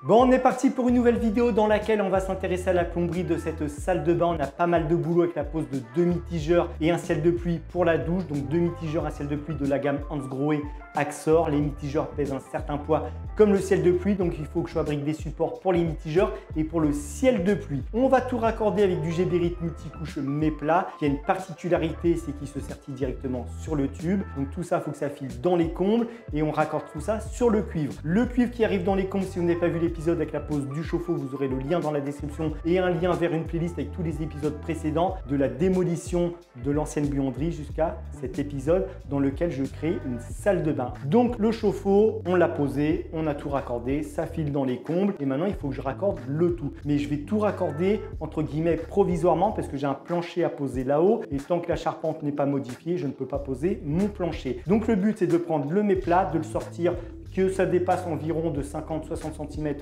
Bon, on est parti pour une nouvelle vidéo dans laquelle on va s'intéresser à la plomberie de cette salle de bain. On a pas mal de boulot avec la pose de 2 mitigeurs et un ciel de pluie pour la douche. Donc 2 mitigeurs, un ciel de pluie de la gamme Hansgrohe Axor. Les mitigeurs pèsent un certain poids comme le ciel de pluie. Donc il faut que je fabrique des supports pour les mitigeurs et pour le ciel de pluie. On va tout raccorder avec du Geberit multicouche Meplat qui a une particularité, c'est qu'il se sertit directement sur le tube. Donc tout ça, il faut que ça file dans les combles et on raccorde tout ça sur le cuivre. Le cuivre qui arrive dans les combles, si vous n'avez pas vu l'épisode avec la pose du chauffe-eau, vous aurez le lien dans la description et un lien vers une playlist avec tous les épisodes précédents de la démolition de l'ancienne buanderie jusqu'à cet épisode dans lequel je crée une salle de bain. Donc le chauffe-eau, on l'a posé, on a tout raccordé, ça file dans les combles et maintenant il faut que je raccorde le tout. Mais je vais tout raccorder entre guillemets provisoirement parce que j'ai un plancher à poser là-haut et tant que la charpente n'est pas modifiée, je ne peux pas poser mon plancher. Donc le but c'est de prendre le Meplat, de le sortir que ça dépasse environ de 50-60 cm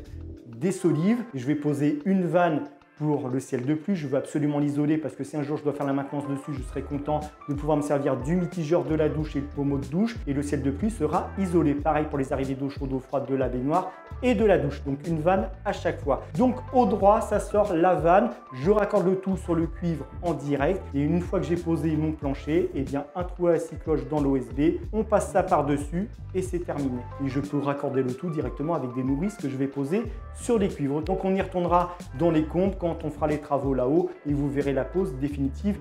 des solives. Je vais poser une vanne pour le ciel de pluie. Je veux absolument l'isoler parce que si un jour je dois faire la maintenance dessus, je serai content de pouvoir me servir du mitigeur de la douche et le pommeau de douche et le ciel de pluie sera isolé. Pareil pour les arrivées d'eau chaude, d'eau froide de la baignoire et de la douche. Donc une vanne à chaque fois. Donc au droit, ça sort la vanne. Je raccorde le tout sur le cuivre en direct et une fois que j'ai posé mon plancher, eh bien un trou à 6 cloches dans l'OSB, on passe ça par-dessus et c'est terminé. Et je peux raccorder le tout directement avec des nourrices que je vais poser sur les cuivres. Donc on y retournera dans les comptes quand on fera les travaux là-haut et vous verrez la pose définitive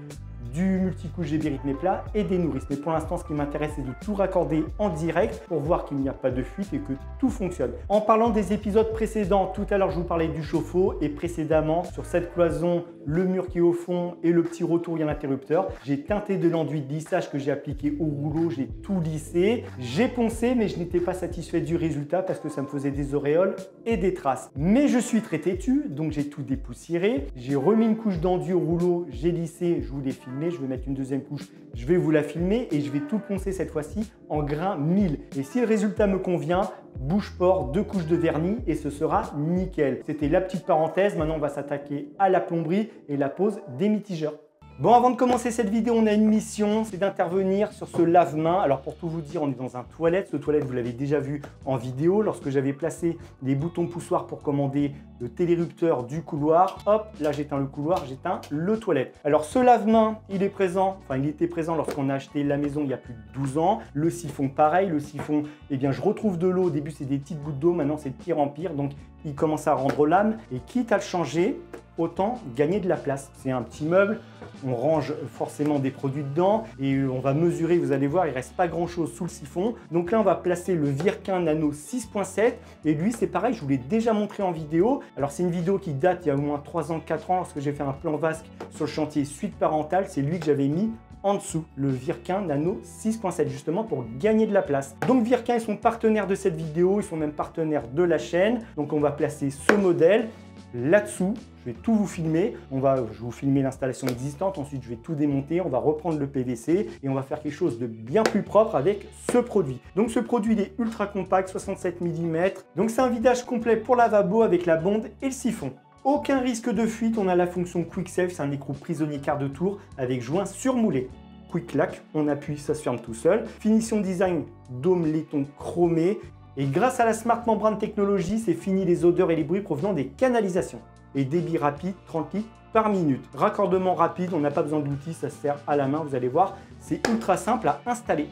du multicouche Geberit Meplat et des nourrices. Mais pour l'instant, ce qui m'intéresse, c'est de tout raccorder en direct pour voir qu'il n'y a pas de fuite et que tout fonctionne. En parlant des épisodes précédents, tout à l'heure, je vous parlais du chauffe-eau et précédemment, sur cette cloison, le mur qui est au fond et le petit retour, il y a l'interrupteur. J'ai teinté de l'enduit de lissage que j'ai appliqué au rouleau, j'ai tout lissé. J'ai poncé, mais je n'étais pas satisfait du résultat parce que ça me faisait des auréoles et des traces. Mais je suis très têtu, donc j'ai tout dépoussiéré. J'ai remis une couche d'enduit au rouleau, j'ai lissé, je vous l'ai filmé. Je vais mettre une deuxième couche, je vais vous la filmer et je vais tout poncer cette fois-ci en grain 1000. Et si le résultat me convient, bouche-port, 2 couches de vernis et ce sera nickel. C'était la petite parenthèse, maintenant on va s'attaquer à la plomberie et la pose des mitigeurs. Bon, avant de commencer cette vidéo, on a une mission, c'est d'intervenir sur ce lave-main. Alors pour tout vous dire, on est dans un toilette. Ce toilette, vous l'avez déjà vu en vidéo. Lorsque j'avais placé les boutons poussoirs pour commander le télérupteur du couloir, hop, là j'éteins le couloir, j'éteins le toilette. Alors ce lave-main, il est présent, enfin il était présent lorsqu'on a acheté la maison il y a plus de 12 ans. Le siphon, pareil, le siphon, eh bien je retrouve de l'eau. Au début, c'est des petites gouttes d'eau, maintenant c'est de pire en pire. Donc il commence à rendre l'âme et quitte à le changer, autant gagner de la place. C'est un petit meuble, on range forcément des produits dedans et on va mesurer, vous allez voir, il ne reste pas grand chose sous le siphon. Donc là, on va placer le Virkin Nano 6.7 et lui, c'est pareil, je vous l'ai déjà montré en vidéo. Alors, c'est une vidéo qui date il y a au moins 3 ans, 4 ans, lorsque j'ai fait un plan vasque sur le chantier suite parentale. C'est lui que j'avais mis en dessous, le Virkin Nano 6.7, justement pour gagner de la place. Donc Virkin, ils sont partenaires de cette vidéo, ils sont même partenaires de la chaîne. Donc on va placer ce modèle là-dessous. Je vais tout vous filmer. Je vais vous filmer l'installation existante. Ensuite, je vais tout démonter. On va reprendre le PVC et on va faire quelque chose de bien plus propre avec ce produit. Donc, ce produit, il est ultra compact, 67 mm. Donc, c'est un vidage complet pour lavabo avec la bonde et le siphon. Aucun risque de fuite. On a la fonction Quick Save. C'est un écrou prisonnier quart de tour avec joint surmoulé. Quick Clack, on appuie, ça se ferme tout seul. Finition design, dôme laiton chromé. Et grâce à la Smart Membrane technologie, c'est fini les odeurs et les bruits provenant des canalisations. Et débit rapide, 30 litres par minute. Raccordement rapide, on n'a pas besoin d'outils, ça se sert à la main, vous allez voir. C'est ultra simple à installer.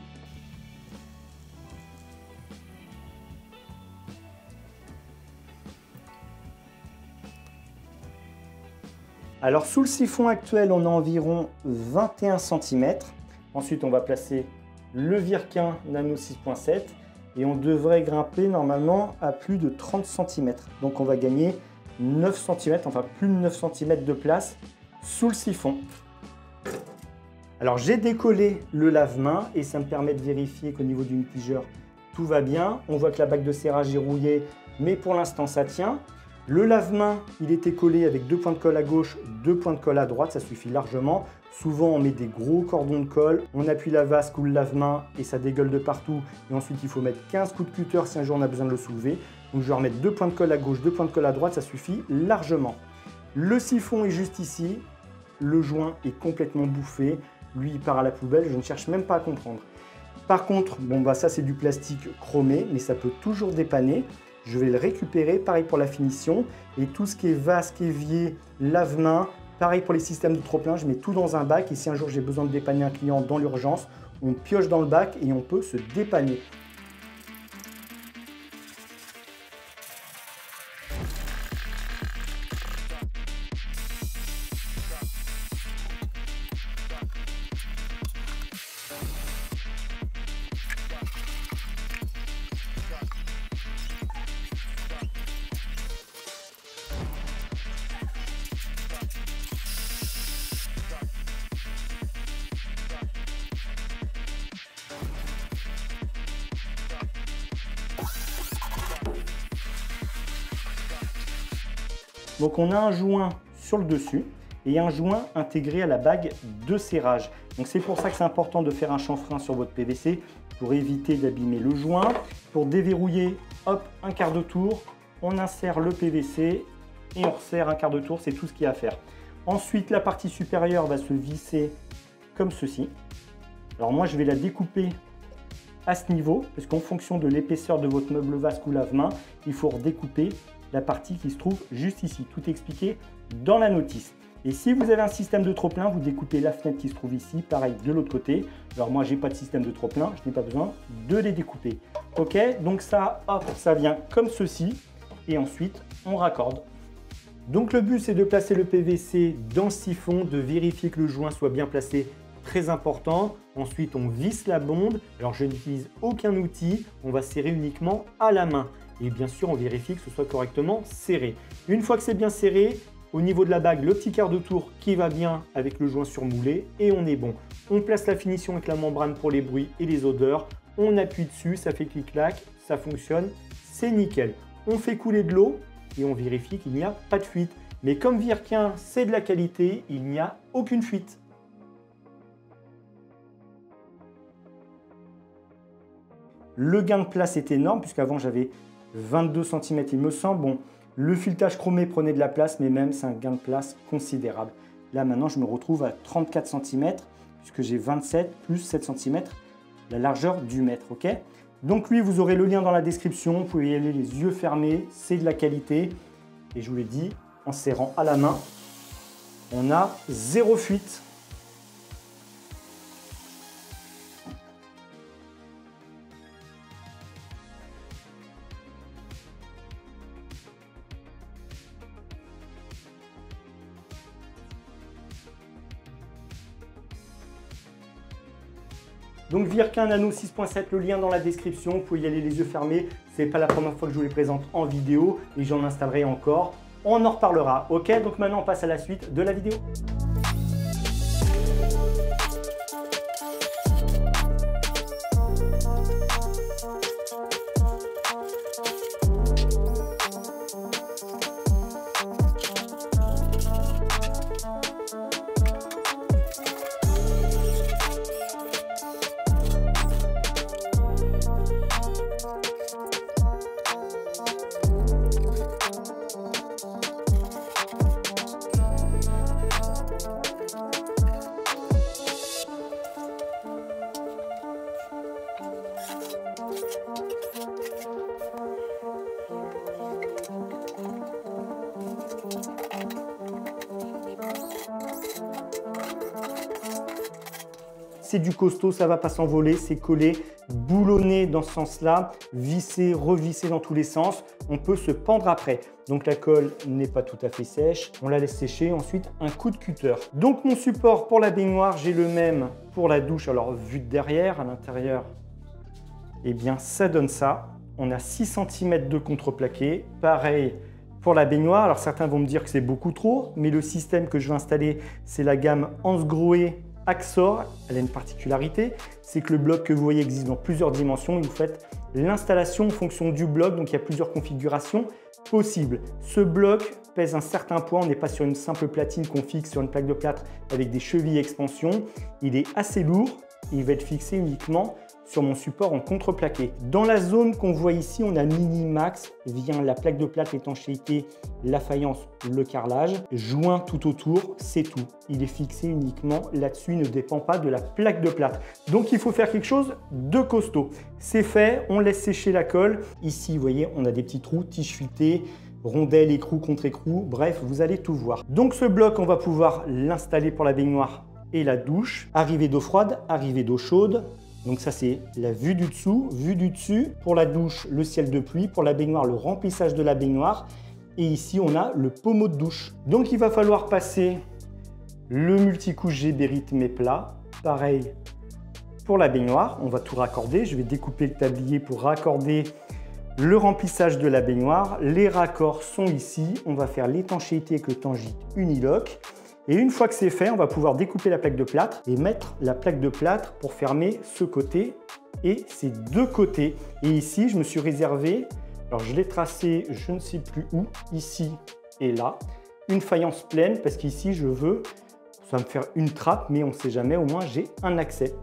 Alors sous le siphon actuel, on a environ 21 cm. Ensuite, on va placer le Virkin Nano 6.7. Et on devrait grimper normalement à plus de 30 cm. Donc on va gagner 9 cm, enfin plus de 9 cm de place sous le siphon. Alors j'ai décollé le lave-main et ça me permet de vérifier qu'au niveau du mitigeur, tout va bien. On voit que la bague de serrage est rouillée, mais pour l'instant ça tient. Le lave-main, il était collé avec 2 points de colle à gauche, 2 points de colle à droite, ça suffit largement. Souvent, on met des gros cordons de colle, on appuie la vasque ou le lave-main et ça dégueule de partout. Et ensuite, il faut mettre 15 coups de cutter si un jour on a besoin de le soulever. Donc, je vais remettre 2 points de colle à gauche, 2 points de colle à droite, ça suffit largement. Le siphon est juste ici. Le joint est complètement bouffé. Lui, il part à la poubelle, je ne cherche même pas à comprendre. Par contre, bon, ça, c'est du plastique chromé, mais ça peut toujours dépanner. je vais le récupérer, pareil pour la finition. Et tout ce qui est vasque, évier, lave-main, pareil pour les systèmes de trop-plein, je mets tout dans un bac. Et si un jour j'ai besoin de dépanner un client dans l'urgence, on pioche dans le bac et on peut se dépanner. Donc on a un joint sur le dessus et un joint intégré à la bague de serrage. Donc c'est pour ça que c'est important de faire un chanfrein sur votre PVC pour éviter d'abîmer le joint. Pour déverrouiller, hop, un quart de tour, on insère le PVC et on resserre un quart de tour, c'est tout ce qu'il y a à faire. Ensuite, la partie supérieure va se visser comme ceci. Alors moi, je vais la découper à ce niveau, parce qu'en fonction de l'épaisseur de votre meuble vasque ou lave-main, il faut redécouper la partie qui se trouve juste ici. Tout est expliqué dans la notice. Et si vous avez un système de trop-plein, vous découpez la fenêtre qui se trouve ici, pareil de l'autre côté. Alors moi, j'ai pas de système de trop-plein, je n'ai pas besoin de les découper. Ok, donc ça, hop, ça vient comme ceci. Et ensuite, on raccorde. Donc le but, c'est de placer le PVC dans le siphon, de vérifier que le joint soit bien placé, très important. Ensuite, on visse la bonde. Alors je n'utilise aucun outil, on va serrer uniquement à la main. Et bien sûr, on vérifie que ce soit correctement serré. Une fois que c'est bien serré, au niveau de la bague, le petit quart de tour qui va bien avec le joint surmoulé et on est bon. On place la finition avec la membrane pour les bruits et les odeurs. On appuie dessus, ça fait clic-clac, ça fonctionne, c'est nickel. On fait couler de l'eau et on vérifie qu'il n'y a pas de fuite. Mais comme Virquin, c'est de la qualité, il n'y a aucune fuite. Le gain de place est énorme puisqu'avant j'avais 22 cm il me semble. Bon, le filetage chromé prenait de la place, mais même c'est un gain de place considérable. Là maintenant je me retrouve à 34 cm puisque j'ai 27 plus 7 cm la largeur du mètre. Ok, donc lui vous aurez le lien dans la description, vous pouvez y aller les yeux fermés, c'est de la qualité. Et je vous l'ai dit, en serrant à la main, on a zéro fuite. Donc Virquin Nano 6.7, le lien dans la description, vous pouvez y aller les yeux fermés. C'est pas la première fois que je vous les présente en vidéo et j'en installerai encore. On en reparlera, ok? Donc maintenant on passe à la suite de la vidéo. C'est du costaud, ça ne va pas s'envoler, c'est collé, boulonné dans ce sens-là, vissé, revissé dans tous les sens. On peut se pendre après. Donc la colle n'est pas tout à fait sèche. On la laisse sécher, ensuite un coup de cutter. Donc mon support pour la baignoire, j'ai le même pour la douche. Alors vu de derrière, à l'intérieur, eh bien ça donne ça. On a 6 cm de contreplaqué. Pareil pour la baignoire. Alors certains vont me dire que c'est beaucoup trop, mais le système que je vais installer, c'est la gamme Hansgrohe Axor. Elle a une particularité, c'est que le bloc que vous voyez existe dans plusieurs dimensions et vous faites l'installation en fonction du bloc, donc il y a plusieurs configurations possibles. Ce bloc pèse un certain poids, on n'est pas sur une simple platine qu'on fixe sur une plaque de plâtre avec des chevilles expansion. Il est assez lourd, il va être fixé uniquement sur mon support en contreplaqué. Dans la zone qu'on voit ici, on a mini-max, vient la plaque de plâtre, l'étanchéité, la faïence, le carrelage, joint tout autour, c'est tout. Il est fixé uniquement là-dessus, il ne dépend pas de la plaque de plâtre. Donc il faut faire quelque chose de costaud. C'est fait, on laisse sécher la colle. Ici, vous voyez, on a des petits trous, tige fuitée, rondelles, écrou contre écrou, bref, vous allez tout voir. Donc ce bloc, on va pouvoir l'installer pour la baignoire et la douche. Arrivée d'eau froide, arrivée d'eau chaude. Donc ça, c'est la vue du dessous, vue du dessus. Pour la douche, le ciel de pluie. Pour la baignoire, le remplissage de la baignoire. Et ici, on a le pommeau de douche. Donc il va falloir passer le multicouche GB rythmé plat. Pareil pour la baignoire, on va tout raccorder. Je vais découper le tablier pour raccorder le remplissage de la baignoire. Les raccords sont ici. On va faire l'étanchéité avec le tangite unilock. Et une fois que c'est fait, on va pouvoir découper la plaque de plâtre et mettre la plaque de plâtre pour fermer ce côté et ces deux côtés. Et ici, je me suis réservé, alors je l'ai tracé, je ne sais plus où, ici et là, une faïence pleine parce qu'ici, je veux, ça va me faire une trappe, mais on ne sait jamais, au moins j'ai un accès.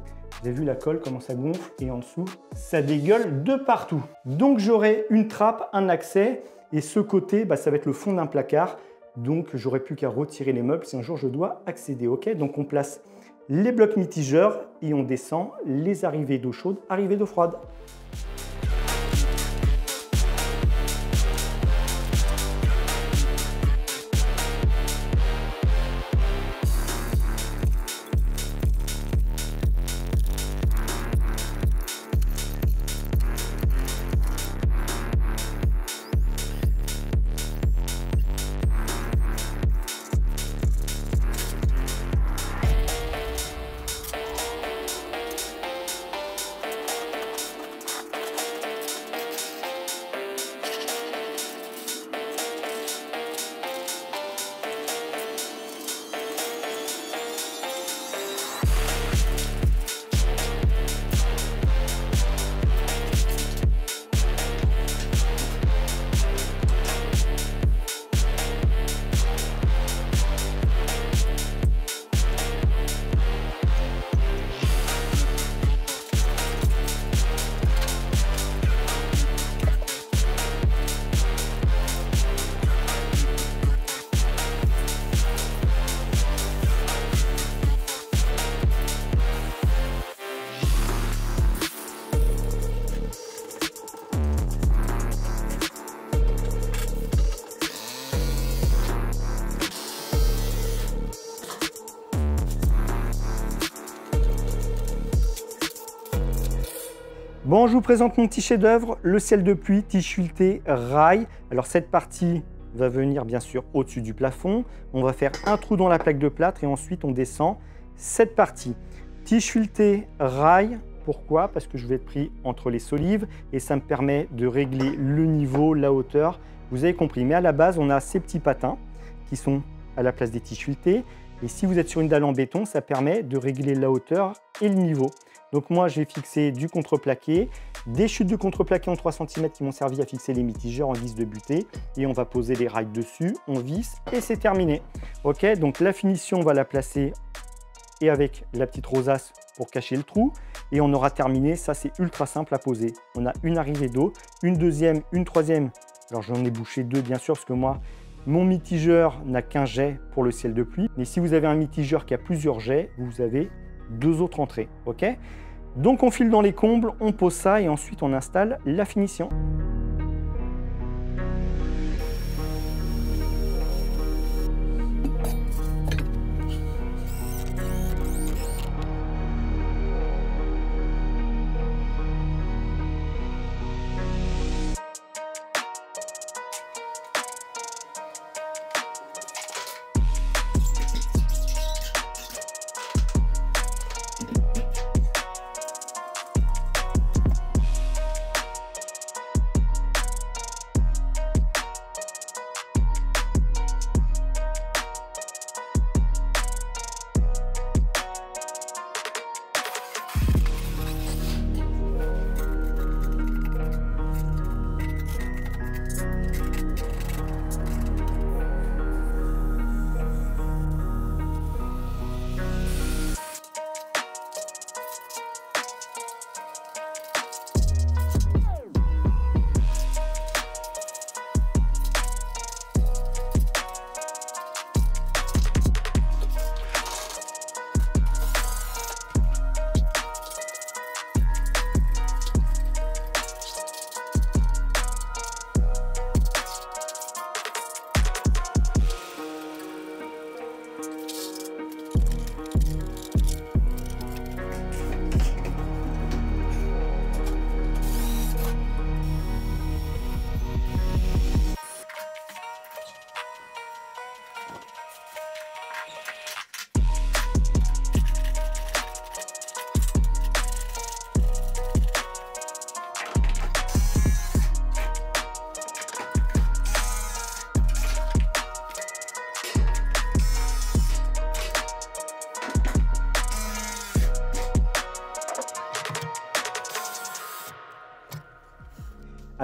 Vous avez vu la colle, comment ça gonfle et en dessous, ça dégueule de partout. Donc j'aurai une trappe, un accès et ce côté, ça va être le fond d'un placard. Donc, j'aurais plus qu'à retirer les meubles si un jour je dois accéder. Ok, donc on place les blocs mitigeurs et on descend les arrivées d'eau chaude, arrivées d'eau froide. Bon, je vous présente mon petit chef-d'œuvre, le ciel de pluie, tige fuitée, rail. Alors cette partie va venir bien sûr au-dessus du plafond. On va faire un trou dans la plaque de plâtre et ensuite on descend cette partie. Tige fuitée, rail. Pourquoi? Parce que je vais être pris entre les solives et ça me permet de régler le niveau, la hauteur. Vous avez compris. Mais à la base, on a ces petits patins qui sont à la place des tiges fuitées. Et si vous êtes sur une dalle en béton, ça permet de régler la hauteur et le niveau. Donc moi, j'ai fixé du contreplaqué, des chutes de contreplaqué en 3 cm qui m'ont servi à fixer les mitigeurs en vis de butée. Et on va poser les rails dessus, on visse et c'est terminé. Ok, donc la finition, on va la placer et avec la petite rosace pour cacher le trou. Et on aura terminé, ça c'est ultra simple à poser. On a une arrivée d'eau, une deuxième, une troisième. Alors j'en ai bouché 2 bien sûr parce que moi, mon mitigeur n'a qu'un jet pour le ciel de pluie. Mais si vous avez un mitigeur qui a plusieurs jets, vous avez 2 autres entrées. Ok, donc on file dans les combles, on pose ça et ensuite on installe la finition.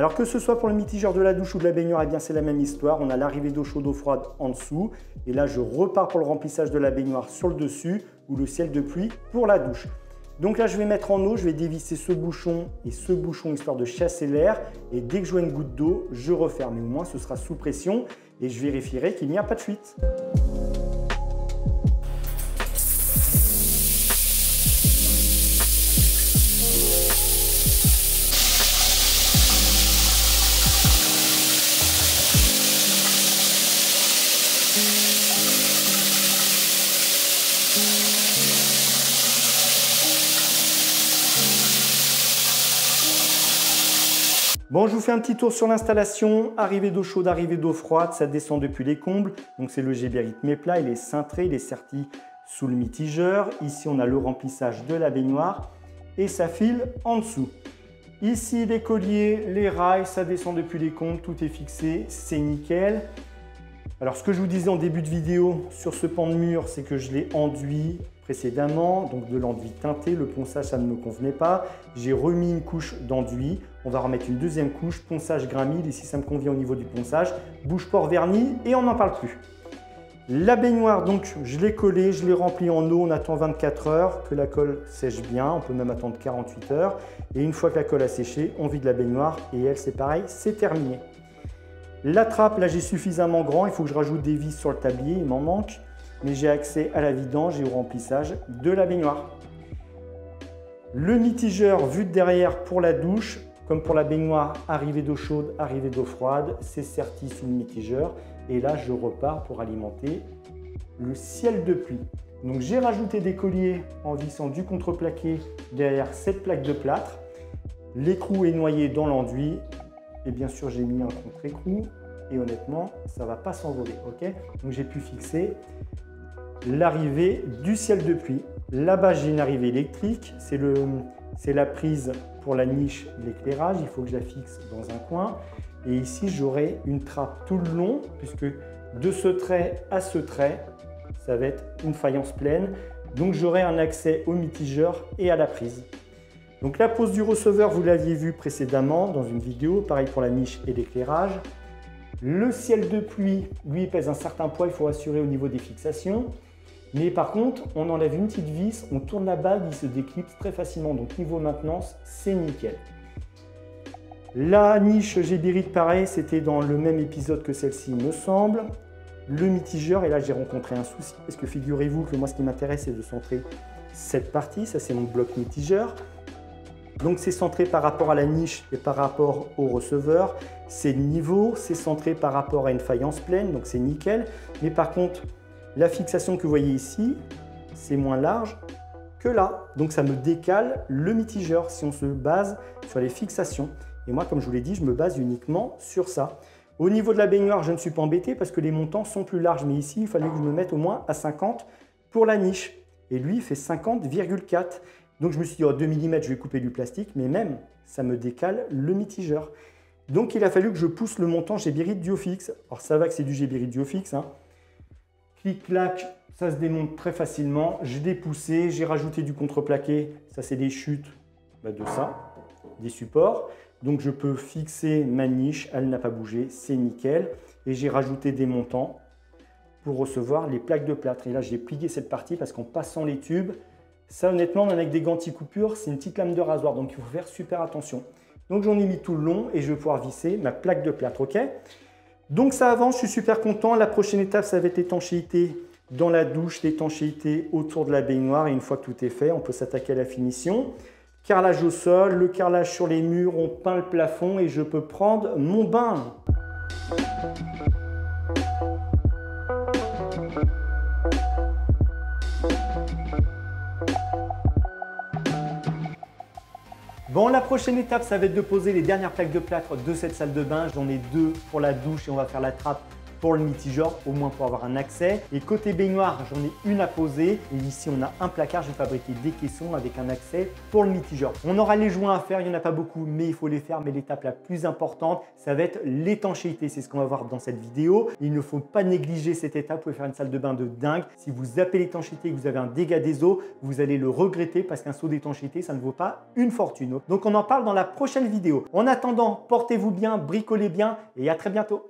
Alors que ce soit pour le mitigeur de la douche ou de la baignoire, eh bien c'est la même histoire. On a l'arrivée d'eau chaude, eau froide en dessous. Et là, je repars pour le remplissage de la baignoire sur le dessus ou le ciel de pluie pour la douche. Donc là, je vais mettre en eau, je vais dévisser ce bouchon et ce bouchon histoire de chasser l'air. Et dès que je vois une goutte d'eau, je referme. Et au moins, ce sera sous pression et je vérifierai qu'il n'y a pas de fuite. Bon, je vous fais un petit tour sur l'installation. Arrivée d'eau chaude, arrivée d'eau froide, ça descend depuis les combles. Donc c'est le Geberit Meplat, il est cintré, il est serti sous le mitigeur. Ici, on a le remplissage de la baignoire et ça file en dessous. Ici, les colliers, les rails, ça descend depuis les combles, tout est fixé, c'est nickel. Alors, ce que je vous disais en début de vidéo sur ce pan de mur, c'est que je l'ai enduit précédemment, donc de l'enduit teinté. Le ponçage, ça ne me convenait pas. J'ai remis une couche d'enduit. On va remettre une deuxième couche, ponçage grain 1000. Ici, ça me convient au niveau du ponçage. Bouche-port verni et on n'en parle plus. La baignoire, donc, je l'ai collée, je l'ai remplie en eau. On attend 24 heures que la colle sèche bien. On peut même attendre 48 heures. Et une fois que la colle a séché, on vide la baignoire et elle, c'est pareil, c'est terminé. La trappe, là j'ai suffisamment grand, il faut que je rajoute des vis sur le tablier, il m'en manque, mais j'ai accès à la vidange et au remplissage de la baignoire. Le mitigeur vu de derrière pour la douche, comme pour la baignoire, arrivée d'eau chaude, arrivée d'eau froide, c'est serti sous le mitigeur et là je repars pour alimenter le ciel de pluie. Donc j'ai rajouté des colliers en vissant du contreplaqué derrière cette plaque de plâtre. L'écrou est noyé dans l'enduit. Et bien sûr, j'ai mis un contre-écrou et honnêtement, ça ne va pas s'envoler. Okay, donc, j'ai pu fixer l'arrivée du ciel de pluie. Là-bas, j'ai une arrivée électrique. C'est la prise pour la niche de l'éclairage. Il faut que je la fixe dans un coin. Et ici, j'aurai une trappe tout le long puisque de ce trait à ce trait, ça va être une faïence pleine. Donc, j'aurai un accès au mitigeur et à la prise. Donc la pose du receveur, vous l'aviez vu précédemment dans une vidéo, pareil pour la niche et l'éclairage. Le ciel de pluie, lui, pèse un certain poids, il faut assurer au niveau des fixations. Mais par contre, on enlève une petite vis, on tourne la bague, il se déclipse très facilement. Donc niveau maintenance, c'est nickel. La niche Geberit, pareil, c'était dans le même épisode que celle-ci, me semble. Le mitigeur, et là j'ai rencontré un souci, parce que figurez-vous que moi ce qui m'intéresse, c'est de centrer cette partie, ça c'est mon bloc mitigeur. Donc c'est centré par rapport à la niche et par rapport au receveur. C'est niveau, c'est centré par rapport à une faïence pleine, donc c'est nickel. Mais par contre, la fixation que vous voyez ici, c'est moins large que là. Donc ça me décale le mitigeur si on se base sur les fixations. Et moi, comme je vous l'ai dit, je me base uniquement sur ça. Au niveau de la baignoire, je ne suis pas embêté parce que les montants sont plus larges. Mais ici, il fallait que je me mette au moins à 50 pour la niche. Et lui, il fait 50,4. Donc je me suis dit, oh, 2 mm, je vais couper du plastique, mais même, ça me décale le mitigeur. Donc il a fallu que je pousse le montant Geberit Duofix. Alors ça va que c'est du Geberit Duofix. Hein. Clic-clac, ça se démonte très facilement. Je l'ai poussé, j'ai rajouté du contreplaqué. Ça, c'est des chutes de ça, des supports. Donc je peux fixer ma niche, elle n'a pas bougé, c'est nickel. Et j'ai rajouté des montants pour recevoir les plaques de plâtre. Et là, j'ai plié cette partie parce qu'en passant les tubes, ça, honnêtement, même avec des gants anti-coupure, c'est une petite lame de rasoir, donc il faut faire super attention. Donc j'en ai mis tout le long et je vais pouvoir visser ma plaque de plâtre, ok? Donc ça avance, je suis super content. La prochaine étape, ça va être l'étanchéité dans la douche, l'étanchéité autour de la baignoire. Et une fois que tout est fait, on peut s'attaquer à la finition. Carrelage au sol, le carrelage sur les murs, on peint le plafond et je peux prendre mon bain. Bon, la prochaine étape, ça va être de poser les dernières plaques de plâtre de cette salle de bain. J'en ai 2 pour la douche et on va faire la trappe pour le mitigeur, au moins pour avoir un accès. Et côté baignoire, j'en ai une à poser. Et ici, on a un placard. J'ai fabriqué des caissons avec un accès pour le mitigeur. On aura les joints à faire. Il n'y en a pas beaucoup, mais il faut les faire. Mais l'étape la plus importante, ça va être l'étanchéité. C'est ce qu'on va voir dans cette vidéo. Il ne faut pas négliger cette étape. Vous pouvez faire une salle de bain de dingue. Si vous zappez l'étanchéité et que vous avez un dégât des eaux, vous allez le regretter parce qu'un seau d'étanchéité, ça ne vaut pas une fortune. Donc, on en parle dans la prochaine vidéo. En attendant, portez-vous bien, bricolez bien et à très bientôt.